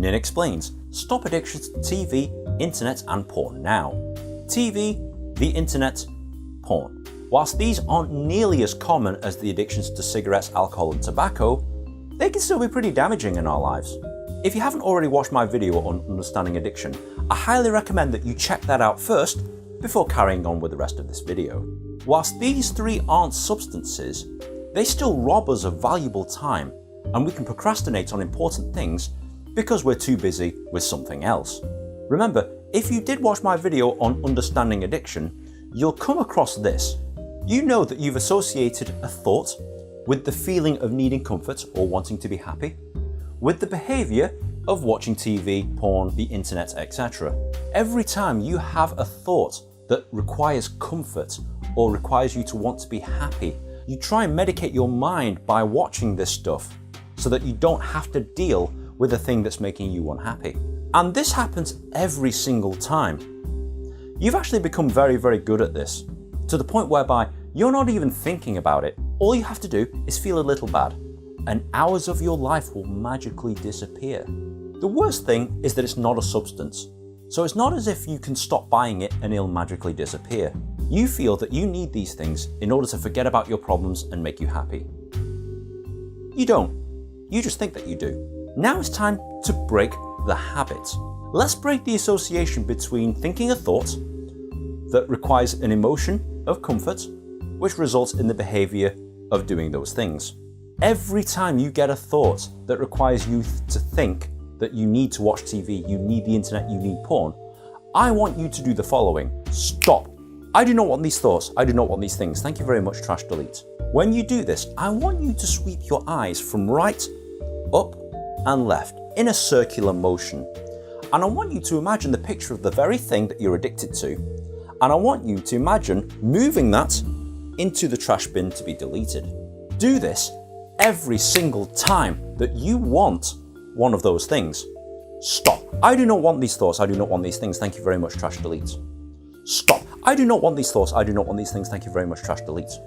Ninh explains, stop addictions to TV, internet and porn now. TV, the internet, porn. Whilst these aren't nearly as common as the addictions to cigarettes, alcohol and tobacco, they can still be pretty damaging in our lives. If you haven't already watched my video on understanding addiction, I highly recommend that you check that out first before carrying on with the rest of this video. Whilst these three aren't substances, they still rob us of valuable time, and we can procrastinate on important things because we're too busy with something else. Remember, if you did watch my video on understanding addiction, you'll come across this. You know that you've associated a thought with the feeling of needing comfort or wanting to be happy, with the behaviour of watching TV, porn, the internet, etc. Every time you have a thought that requires comfort or requires you to want to be happy, you try and medicate your mind by watching this stuff so that you don't have to deal with the thing that's making you unhappy. And this happens every single time. You've actually become very, very good at this, to the point whereby you're not even thinking about it. All you have to do is feel a little bad, and hours of your life will magically disappear. The worst thing is that it's not a substance, so it's not as if you can stop buying it and it'll magically disappear. You feel that you need these things in order to forget about your problems and make you happy. You don't. You just think that you do. Now it's time to break the habit. Let's break the association between thinking a thought that requires an emotion of comfort, which results in the behaviour of doing those things. Every time you get a thought that requires you to think that you need to watch TV, you need the internet, you need porn, I want you to do the following. Stop. I do not want these thoughts. I do not want these things. Thank you very much, trash delete. When you do this, I want you to sweep your eyes from right, up and left in a circular motion. And I want you to imagine the picture of the very thing that you're addicted to. And I want you to imagine moving that into the trash bin to be deleted. Do this every single time that you want one of those things. Stop. I do not want these thoughts. I do not want these things. Thank you very much, trash delete. Stop. I do not want these thoughts. I do not want these things. Thank you very much, trash delete.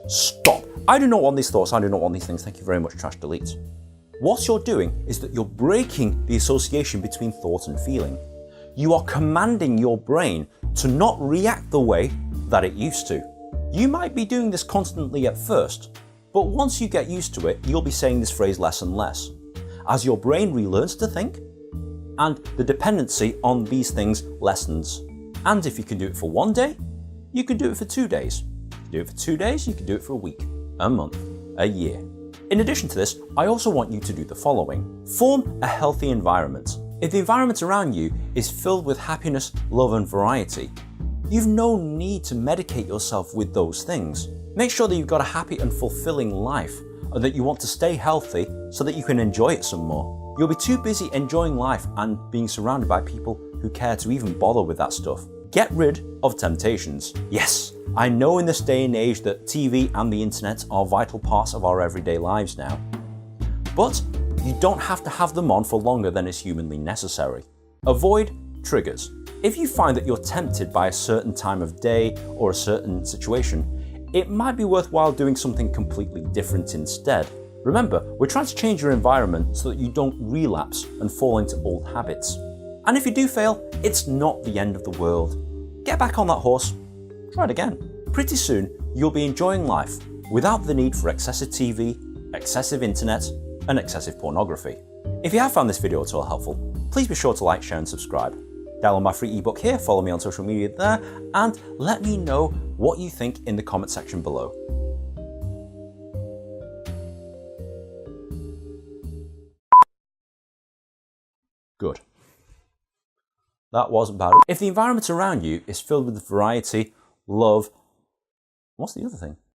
Stop. I do not want these thoughts. I do not want these things. Thank you very much, trash delete. What you're doing is that you're breaking the association between thought and feeling. You are commanding your brain to not react the way that it used to. You might be doing this constantly at first, but once you get used to it, you'll be saying this phrase less and less, as your brain relearns to think, and the dependency on these things lessens. And if you can do it for one day, you can do it for 2 days. You can do it for 2 days, you can do it for a week, a month, a year. In addition to this, I also want you to do the following. Form a healthy environment. If the environment around you is filled with happiness, love and variety, you've no need to medicate yourself with those things. Make sure that you've got a happy and fulfilling life, and that you want to stay healthy so that you can enjoy it some more. You'll be too busy enjoying life and being surrounded by people who care to even bother with that stuff. Get rid of temptations. Yes, I know in this day and age that TV and the internet are vital parts of our everyday lives now, but you don't have to have them on for longer than is humanly necessary. Avoid triggers. If you find that you're tempted by a certain time of day or a certain situation, it might be worthwhile doing something completely different instead. Remember, we're trying to change your environment so that you don't relapse and fall into old habits. And if you do fail, it's not the end of the world. Get back on that horse, try it again. Pretty soon, you'll be enjoying life without the need for excessive TV, excessive internet, and excessive pornography. If you have found this video at all helpful, please be sure to like, share and subscribe. Download my free ebook here, follow me on social media there, and let me know what you think in the comment section below. Good. That wasn't bad. If the environment around you is filled with variety, love, what's the other thing?